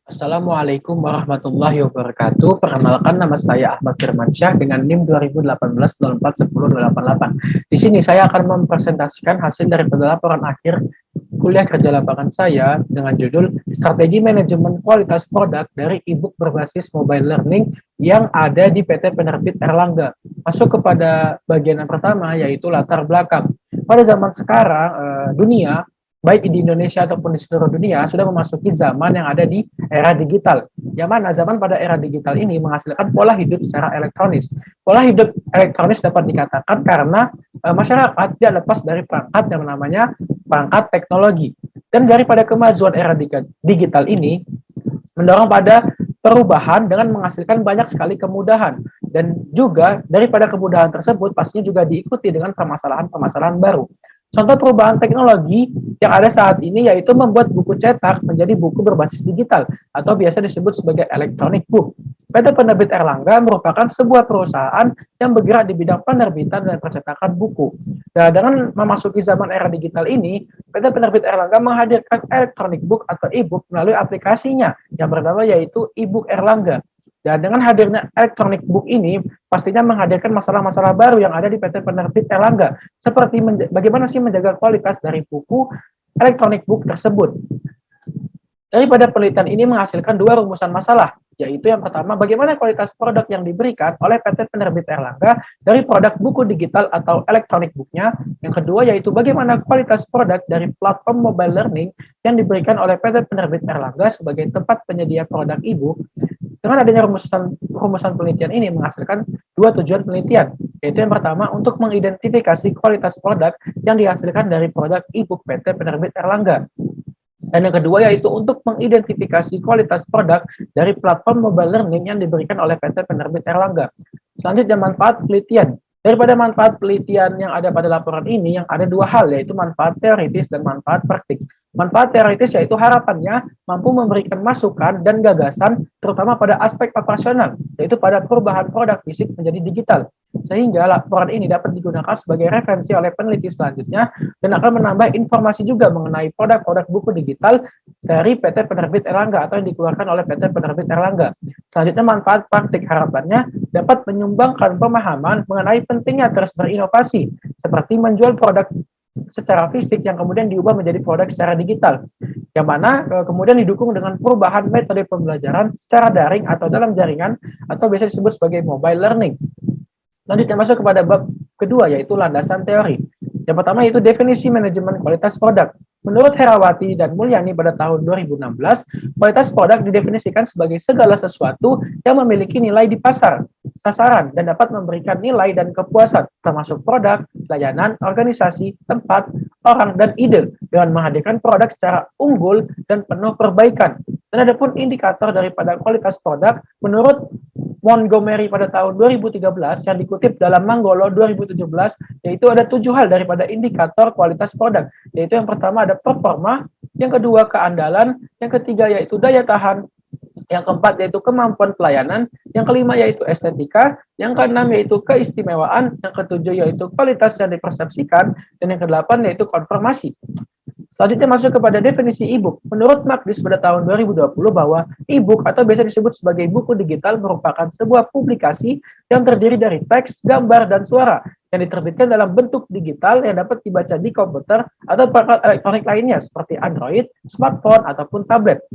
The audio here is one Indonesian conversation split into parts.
Assalamualaikum warahmatullahi wabarakatuh. Perkenalkan, nama saya Ahmad Firmansyah dengan NIM 2018-04-10-88. Di sini saya akan mempresentasikan hasil daripada laporan akhir kuliah kerja lapangan saya dengan judul Strategi Manajemen Kualitas Produk dari e-book berbasis mobile learning yang ada di PT Penerbit Erlangga. Masuk kepada bagian yang pertama, yaitu latar belakang. Pada zaman sekarang, dunia baik di Indonesia ataupun di seluruh dunia sudah memasuki zaman yang ada di era digital. Yang mana zaman pada era digital ini menghasilkan pola hidup secara elektronis. Pola hidup elektronis dapat dikatakan karena masyarakat tidak lepas dari perangkat yang namanya perangkat teknologi. Dan daripada kemajuan era digital ini mendorong pada perubahan dengan menghasilkan banyak sekali kemudahan. Dan juga daripada kemudahan tersebut pastinya juga diikuti dengan permasalahan-permasalahan baru. Contoh perubahan teknologi yang ada saat ini yaitu membuat buku cetak menjadi buku berbasis digital atau biasa disebut sebagai electronic book. PT Penerbit Erlangga merupakan sebuah perusahaan yang bergerak di bidang penerbitan dan percetakan buku. Nah, dengan memasuki zaman era digital ini, PT Penerbit Erlangga menghadirkan electronic book atau e-book melalui aplikasinya yang bernama yaitu e-book Erlangga. Dan dengan hadirnya electronic book ini, pastinya menghadirkan masalah-masalah baru yang ada di PT Penerbit Erlangga, seperti bagaimana sih menjaga kualitas dari buku electronic book tersebut. Daripada penelitian ini menghasilkan dua rumusan masalah, yaitu yang pertama, bagaimana kualitas produk yang diberikan oleh PT Penerbit Erlangga dari produk buku digital atau electronic booknya. Yang kedua, yaitu bagaimana kualitas produk dari platform mobile learning yang diberikan oleh PT Penerbit Erlangga sebagai tempat penyedia produk e-book. Dengan adanya rumusan penelitian ini menghasilkan dua tujuan penelitian, yaitu yang pertama untuk mengidentifikasi kualitas produk yang dihasilkan dari produk e-book PT Penerbit Erlangga. Dan yang kedua yaitu untuk mengidentifikasi kualitas produk dari platform mobile learning yang diberikan oleh PT Penerbit Erlangga. Selanjutnya manfaat penelitian. Daripada manfaat penelitian yang ada pada laporan ini, yang ada dua hal, yaitu manfaat teoritis dan manfaat praktik. Manfaat teoritis yaitu harapannya mampu memberikan masukan dan gagasan terutama pada aspek operasional, yaitu pada perubahan produk fisik menjadi digital. Sehingga laporan ini dapat digunakan sebagai referensi oleh peneliti selanjutnya dan akan menambah informasi juga mengenai produk-produk buku digital dari PT Penerbit Erlangga atau yang dikeluarkan oleh PT Penerbit Erlangga. Selanjutnya manfaat praktik harapannya dapat menyumbangkan pemahaman mengenai pentingnya terus berinovasi, seperti menjual produk secara fisik yang kemudian diubah menjadi produk secara digital, yang mana kemudian didukung dengan perubahan metode pembelajaran secara daring atau dalam jaringan atau biasa disebut sebagai mobile learning. Lanjutnya masuk kepada bab kedua, yaitu landasan teori. Yang pertama yaitu definisi manajemen kualitas produk. Menurut Herawati dan Mulyani pada tahun 2016, kualitas produk didefinisikan sebagai segala sesuatu yang memiliki nilai di pasar, sasaran, dan dapat memberikan nilai dan kepuasan, termasuk produk, layanan, organisasi, tempat, orang, dan ide, dengan menghadirkan produk secara unggul dan penuh perbaikan. Dan ada pun indikator daripada kualitas produk, menurut Montgomery pada tahun 2013 yang dikutip dalam Manggolo 2017, yaitu ada 7 hal daripada indikator kualitas produk, yaitu yang pertama ada performa, yang kedua keandalan, yang ketiga yaitu daya tahan, yang keempat yaitu kemampuan pelayanan, yang kelima yaitu estetika, yang keenam yaitu keistimewaan, yang ketujuh yaitu kualitas yang dipersepsikan, dan yang kedelapan yaitu konformasi. Selanjutnya masuk kepada definisi e-book. Menurut Magdis pada tahun 2020 bahwa e-book atau biasa disebut sebagai buku digital merupakan sebuah publikasi yang terdiri dari teks, gambar, dan suara yang diterbitkan dalam bentuk digital yang dapat dibaca di komputer atau perangkat elektronik lainnya seperti Android, smartphone, ataupun tablet.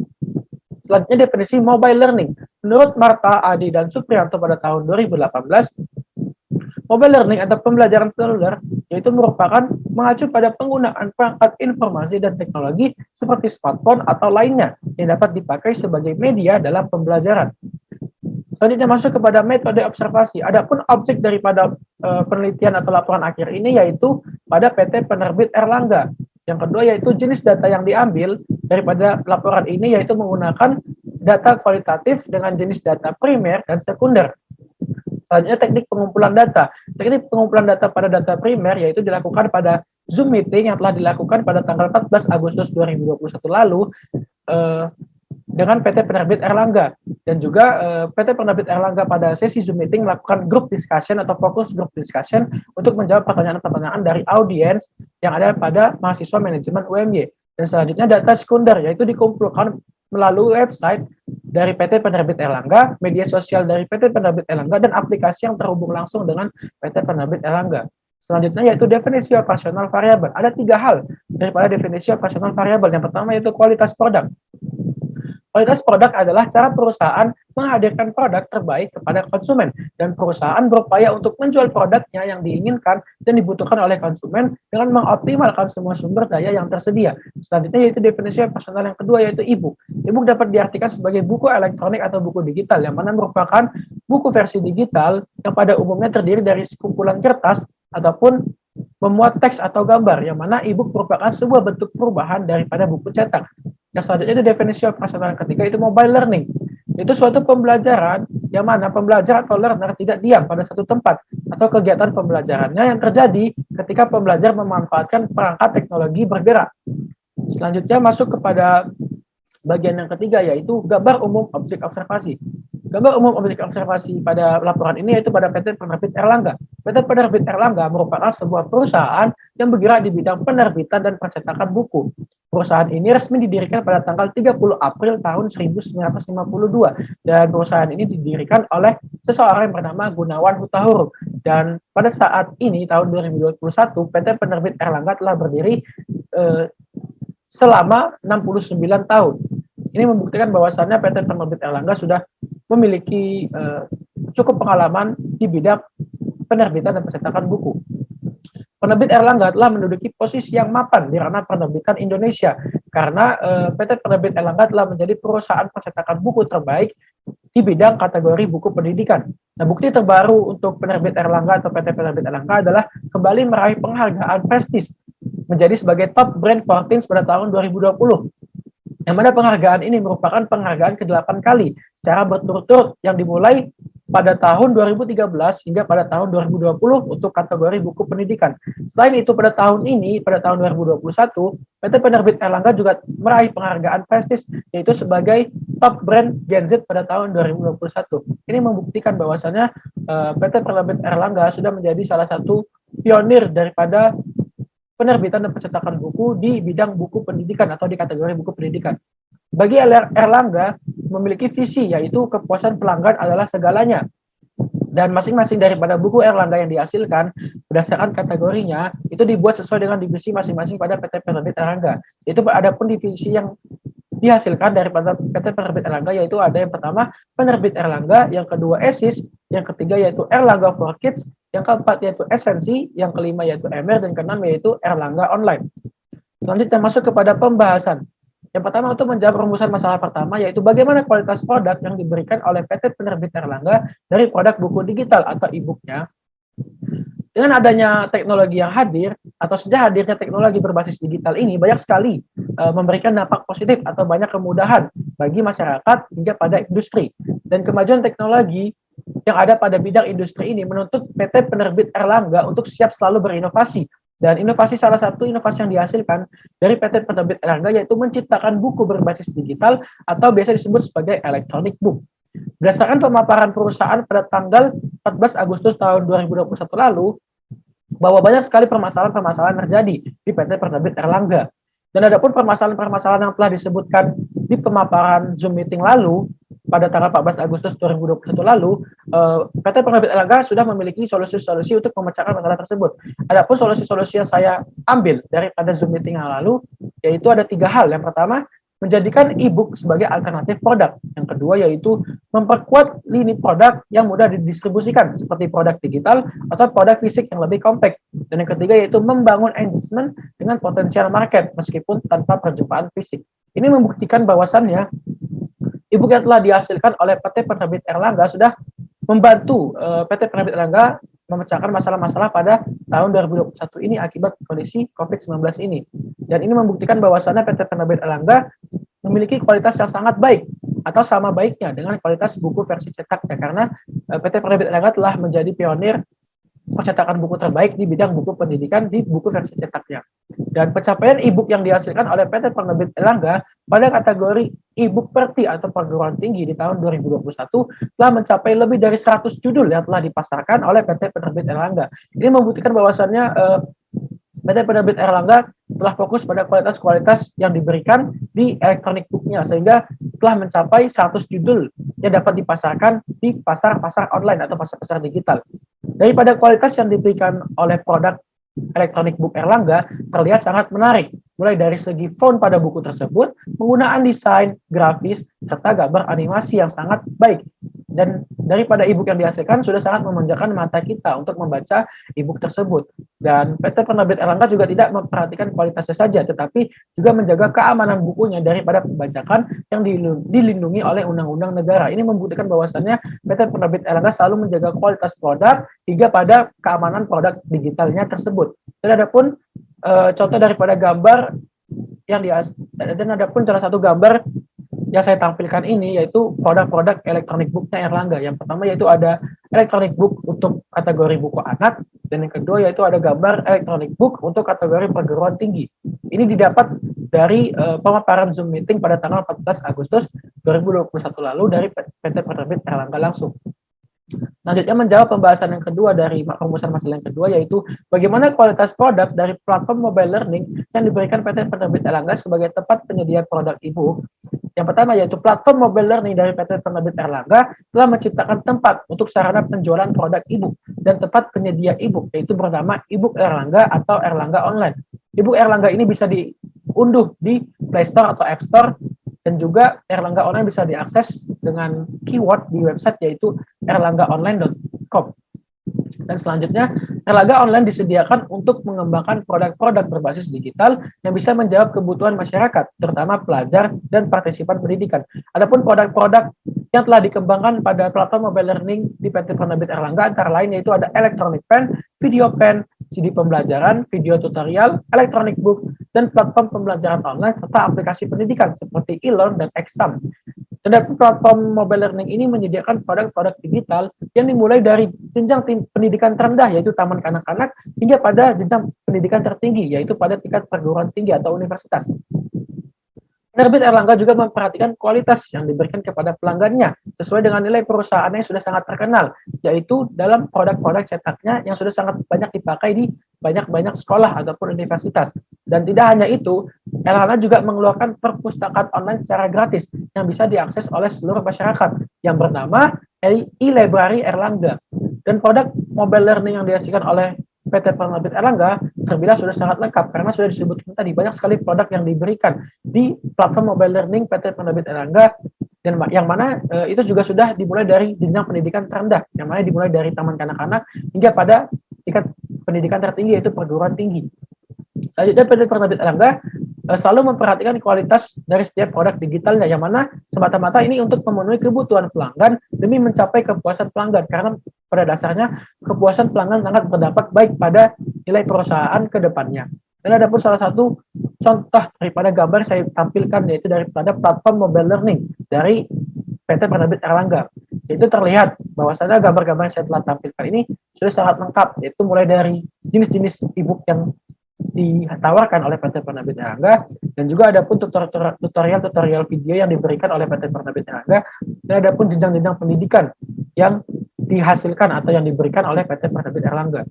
Selanjutnya definisi mobile learning. Menurut Marta, Adi, dan Supriyanto pada tahun 2018, mobile learning atau pembelajaran seluler yaitu merupakan mengacu pada penggunaan perangkat informasi dan teknologi seperti smartphone atau lainnya yang dapat dipakai sebagai media dalam pembelajaran. Selanjutnya masuk kepada metode observasi. Adapun objek daripada penelitian atau laporan akhir ini yaitu pada PT Penerbit Erlangga. Yang kedua yaitu jenis data yang diambil daripada laporan ini yaitu menggunakan data kualitatif dengan jenis data primer dan sekunder. Selanjutnya teknik pengumpulan data. Teknik pengumpulan data pada data primer yaitu dilakukan pada Zoom meeting yang telah dilakukan pada tanggal 14 Agustus 2021 lalu dengan PT Penerbit Erlangga. Dan juga PT Penerbit Erlangga pada sesi Zoom meeting melakukan group discussion atau fokus group discussion untuk menjawab pertanyaan-pertanyaan dari audiens yang ada pada mahasiswa manajemen UMY. Dan selanjutnya data sekunder yaitu dikumpulkan melalui website dari PT Penerbit Erlangga, media sosial dari PT Penerbit Erlangga, dan aplikasi yang terhubung langsung dengan PT Penerbit Erlangga. Selanjutnya yaitu definisi operasional variabel. Ada 3 hal daripada definisi operasional variabel. Yang pertama yaitu kualitas produk. Kualitas produk adalah cara perusahaan menghadirkan produk terbaik kepada konsumen, dan perusahaan berupaya untuk menjual produknya yang diinginkan dan dibutuhkan oleh konsumen dengan mengoptimalkan semua sumber daya yang tersedia. Selanjutnya yaitu definisi personal yang kedua yaitu e-book. E-book dapat diartikan sebagai buku elektronik atau buku digital, yang mana merupakan buku versi digital yang pada umumnya terdiri dari sekumpulan kertas ataupun memuat teks atau gambar, yang mana e-book merupakan sebuah bentuk perubahan daripada buku cetak. Yang selanjutnya itu definisi operasional yang ketiga itu mobile learning. Itu suatu pembelajaran yang mana pembelajar atau learner tidak diam pada satu tempat, atau kegiatan pembelajarannya yang terjadi ketika pembelajar memanfaatkan perangkat teknologi bergerak. Selanjutnya masuk kepada bagian yang ketiga yaitu gambar umum objek observasi. Gambar umum objek observasi pada laporan ini yaitu pada PT Penerbit Erlangga. PT Penerbit Erlangga merupakan sebuah perusahaan yang bergerak di bidang penerbitan dan percetakan buku. Perusahaan ini resmi didirikan pada tanggal 30 April tahun 1952, dan perusahaan ini didirikan oleh seseorang yang bernama Gunawan Hutahuruk. Dan pada saat ini tahun 2021 PT Penerbit Erlangga telah berdiri selama 69 tahun. Ini membuktikan bahwasannya PT Penerbit Erlangga sudah memiliki cukup pengalaman di bidang penerbitan dan percetakan buku. Penerbit Erlangga telah menduduki posisi yang mapan di ranah penerbitan Indonesia, karena PT Penerbit Erlangga telah menjadi perusahaan percetakan buku terbaik di bidang kategori buku pendidikan. Nah, bukti terbaru untuk Penerbit Erlangga atau PT Penerbit Erlangga adalah kembali meraih penghargaan prestis menjadi sebagai top brand for teens pada tahun 2020. Yang mana penghargaan ini merupakan penghargaan ke-8 kali secara berturut-turut yang dimulai pada tahun 2013 hingga pada tahun 2020 untuk kategori buku pendidikan. Selain itu pada tahun ini, pada tahun 2021, PT Penerbit Erlangga juga meraih penghargaan prestis yaitu sebagai top brand Gen Z pada tahun 2021. Ini membuktikan bahwasannya PT Penerbit Erlangga sudah menjadi salah satu pionir daripada penerbitan dan percetakan buku di bidang buku pendidikan atau di kategori buku pendidikan. Bagi Erlangga memiliki visi yaitu kepuasan pelanggan adalah segalanya. Dan masing-masing daripada buku Erlangga yang dihasilkan berdasarkan kategorinya itu dibuat sesuai dengan divisi masing-masing pada PT Penerbit Erlangga. Itu ada pun divisi yang dihasilkan daripada PT Penerbit Erlangga yaitu ada yang pertama Penerbit Erlangga, yang kedua ESIS, yang ketiga yaitu Erlangga for Kids, yang keempat yaitu Esensi, yang kelima yaitu Emer, dan keenam yaitu Erlangga Online. Selanjutnya masuk kepada pembahasan. Yang pertama untuk menjawab rumusan masalah pertama yaitu bagaimana kualitas produk yang diberikan oleh PT Penerbit Erlangga dari produk buku digital atau e-booknya. Dengan adanya teknologi yang hadir atau sejak hadirnya teknologi berbasis digital ini banyak sekali memberikan dampak positif atau banyak kemudahan bagi masyarakat hingga pada industri. Dan kemajuan teknologi yang ada pada bidang industri ini menuntut PT Penerbit Erlangga untuk siap selalu berinovasi. Dan inovasi salah satu inovasi yang dihasilkan dari PT Penerbit Erlangga yaitu menciptakan buku berbasis digital atau biasa disebut sebagai electronic book. Berdasarkan pemaparan perusahaan pada tanggal 14 Agustus tahun 2021 lalu, bahwa banyak sekali permasalahan-permasalahan terjadi di PT Penerbit Erlangga. Dan ada pun permasalahan-permasalahan yang telah disebutkan di pemaparan Zoom meeting lalu, pada tanggal 14 Agustus 2021 lalu, PT Penerbit Erlangga sudah memiliki solusi-solusi untuk memecahkan masalah tersebut. Adapun solusi-solusi yang saya ambil daripada Zoom meeting yang lalu, yaitu ada 3 hal. Yang pertama, menjadikan e-book sebagai alternatif produk. Yang kedua yaitu memperkuat lini produk yang mudah didistribusikan seperti produk digital atau produk fisik yang lebih kompak. Dan yang ketiga yaitu membangun engagement dengan potensial market meskipun tanpa perjumpaan fisik. Ini membuktikan bahwasannya e-book yang telah dihasilkan oleh PT Penerbit Erlangga sudah membantu PT Penerbit Erlangga memecahkan masalah-masalah pada tahun 2021 ini akibat kondisi COVID-19 ini. Dan ini membuktikan bahwasannya PT Penerbit Erlangga memiliki kualitas yang sangat baik atau sama baiknya dengan kualitas buku versi cetaknya, karena PT Penerbit Erlangga telah menjadi pionir percetakan buku terbaik di bidang buku pendidikan di buku versi cetaknya. Dan pencapaian e-book yang dihasilkan oleh PT Penerbit Erlangga pada kategori e-book perti atau perguruan tinggi di tahun 2021 telah mencapai lebih dari 100 judul yang telah dipasarkan oleh PT Penerbit Erlangga. Ini membuktikan bahwasannya PT Penerbit Erlangga telah fokus pada kualitas-kualitas yang diberikan di electronic book-nya, sehingga telah mencapai 100 judul yang dapat dipasarkan di pasar-pasar online atau pasar-pasar digital. Daripada kualitas yang diberikan oleh produk Electronic Book Erlangga terlihat sangat menarik, mulai dari segi font pada buku tersebut, penggunaan desain, grafis, serta gambar animasi yang sangat baik. Dan daripada e-book yang dihasilkan sudah sangat memanjakan mata kita untuk membaca e-book tersebut. Dan PT Penerbit Erlangga juga tidak memperhatikan kualitasnya saja, tetapi juga menjaga keamanan bukunya daripada pembajakan yang dilindungi oleh undang-undang negara. Ini membuktikan bahwasannya PT Penerbit Erlangga selalu menjaga kualitas produk hingga pada keamanan produk digitalnya tersebut. Dan adapun contoh daripada gambar dan adapun salah satu gambar yang saya tampilkan ini yaitu produk-produk elektronik booknya Erlangga. Yang pertama yaitu ada elektronik book untuk kategori buku anak, dan yang kedua yaitu ada gambar elektronik book untuk kategori perguruan tinggi. Ini didapat dari pemaparan Zoom meeting pada tanggal 14 Agustus 2021 lalu dari PT Penerbit Erlangga langsung. Selanjutnya menjawab pembahasan yang kedua dari rumusan masalah yang kedua, yaitu bagaimana kualitas produk dari platform mobile learning yang diberikan PT Penerbit Erlangga sebagai tempat penyedia produk e-book. Yang pertama yaitu platform mobile learning dari PT Penerbit Erlangga telah menciptakan tempat untuk sarana penjualan produk e-book dan tempat penyedia e-book, yaitu bernama e-book Erlangga atau Erlangga Online. E-book Erlangga ini bisa diunduh di Play Store atau App Store, dan juga Erlangga Online bisa diakses dengan keyword di website yaitu erlanggaonline.com. Dan selanjutnya, Erlangga Online disediakan untuk mengembangkan produk-produk berbasis digital yang bisa menjawab kebutuhan masyarakat, terutama pelajar dan partisipan pendidikan. Adapun produk-produk yang telah dikembangkan pada platform mobile learning di PT Penerbit Erlangga antara lain yaitu ada electronic pen, video pen, CD pembelajaran, video tutorial, electronic book, dan platform pembelajaran online serta aplikasi pendidikan seperti e-learn dan exam. Dan platform mobile learning ini menyediakan produk-produk digital yang dimulai dari jenjang pendidikan terendah yaitu taman kanak-kanak hingga pada jenjang pendidikan tertinggi yaitu pada tingkat perguruan tinggi atau universitas. Penerbit Erlangga juga memperhatikan kualitas yang diberikan kepada pelanggannya sesuai dengan nilai perusahaannya yang sudah sangat terkenal, yaitu dalam produk-produk cetaknya yang sudah sangat banyak dipakai di banyak-banyak sekolah ataupun universitas. Dan tidak hanya itu, Erlangga juga mengeluarkan perpustakaan online secara gratis yang bisa diakses oleh seluruh masyarakat yang bernama e-library Erlangga. Dan produk mobile learning yang dihasilkan oleh PT Penerbit Erlangga terbilang sudah sangat lengkap karena sudah disebutkan tadi banyak sekali produk yang diberikan di platform mobile learning PT Penerbit Erlangga, dan yang mana itu juga sudah dimulai dari jenjang pendidikan terendah, yang mana dimulai dari taman kanak-kanak hingga pada tingkat pendidikan tertinggi yaitu perguruan tinggi. Selanjutnya PT Penerbit Erlangga selalu memperhatikan kualitas dari setiap produk digitalnya, yang mana semata-mata ini untuk memenuhi kebutuhan pelanggan demi mencapai kepuasan pelanggan, karena pada dasarnya kepuasan pelanggan sangat berdampak baik pada nilai perusahaan ke depannya. Dan ada pun salah satu contoh daripada gambar saya tampilkan yaitu daripada platform mobile learning dari PT Penerbit Erlangga. Itu terlihat bahwasanya gambar-gambar yang saya telah tampilkan ini sudah sangat lengkap, yaitu mulai dari jenis-jenis e-book yang ditawarkan oleh PT Penerbit Erlangga, dan juga ada pun tutorial video yang diberikan oleh PT Penerbit Erlangga, dan ada pun jenjang-jenjang pendidikan yang dihasilkan atau yang diberikan oleh PT Penerbit Erlangga.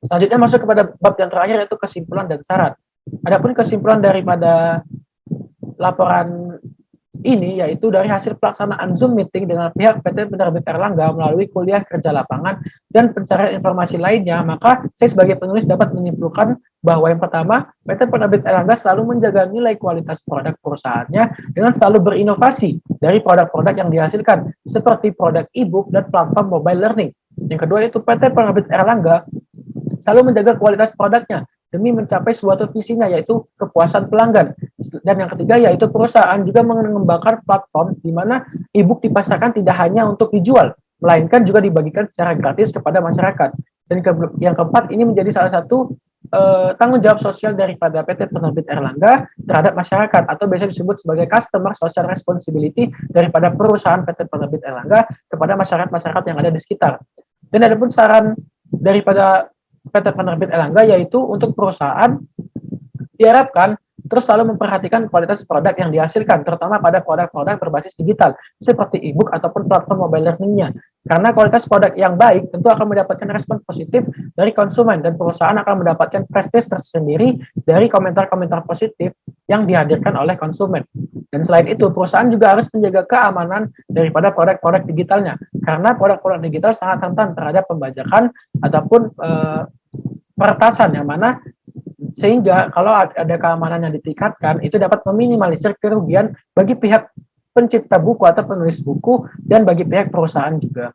Selanjutnya masuk kepada bab yang terakhir yaitu kesimpulan dan syarat. Adapun kesimpulan daripada laporan ini yaitu dari hasil pelaksanaan Zoom meeting dengan pihak PT Penerbit Erlangga melalui kuliah kerja lapangan dan pencarian informasi lainnya, maka saya sebagai penulis dapat menyimpulkan bahwa yang pertama, PT Penerbit Erlangga selalu menjaga nilai kualitas produk perusahaannya dengan selalu berinovasi dari produk-produk yang dihasilkan seperti produk e-book dan platform mobile learning. Yang kedua yaitu PT Penerbit Erlangga selalu menjaga kualitas produknya demi mencapai suatu visinya yaitu kepuasan pelanggan. Dan yang ketiga yaitu perusahaan juga mengembangkan platform di mana e-book dipasarkan tidak hanya untuk dijual, melainkan juga dibagikan secara gratis kepada masyarakat. Dan yang keempat, ini menjadi salah satu tanggung jawab sosial daripada PT Penerbit Erlangga terhadap masyarakat, atau biasa disebut sebagai customer social responsibility daripada perusahaan PT Penerbit Erlangga kepada masyarakat-masyarakat yang ada di sekitar. Dan ada pun saran daripada PT Penerbit Erlangga yaitu untuk perusahaan diharapkan terus selalu memperhatikan kualitas produk yang dihasilkan, terutama pada produk-produk berbasis digital seperti e-book ataupun platform mobile learning-nya. Karena kualitas produk yang baik tentu akan mendapatkan respon positif dari konsumen, dan perusahaan akan mendapatkan prestis tersendiri dari komentar-komentar positif yang dihadirkan oleh konsumen. Dan selain itu, perusahaan juga harus menjaga keamanan daripada produk-produk digitalnya, karena produk-produk digital sangat rentan terhadap pembajakan ataupun peretasan, yang mana sehingga kalau ada keamanan yang ditingkatkan, itu dapat meminimalisir kerugian bagi pihak pencipta buku atau penulis buku dan bagi pihak perusahaan juga.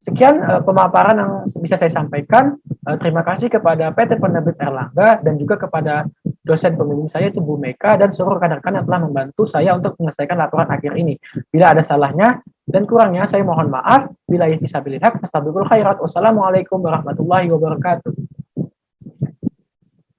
Sekian pemaparan yang bisa saya sampaikan. Terima kasih kepada PT Penerbit Erlangga dan juga kepada dosen pembimbing saya itu Bu Meka dan seluruh rekan-rekan yang telah membantu saya untuk menyelesaikan laporan akhir ini. Bila ada salahnya dan kurangnya saya mohon maaf. Billahi fisabilillah, astagfirul khairat. Wassalamualaikum warahmatullahi wabarakatuh.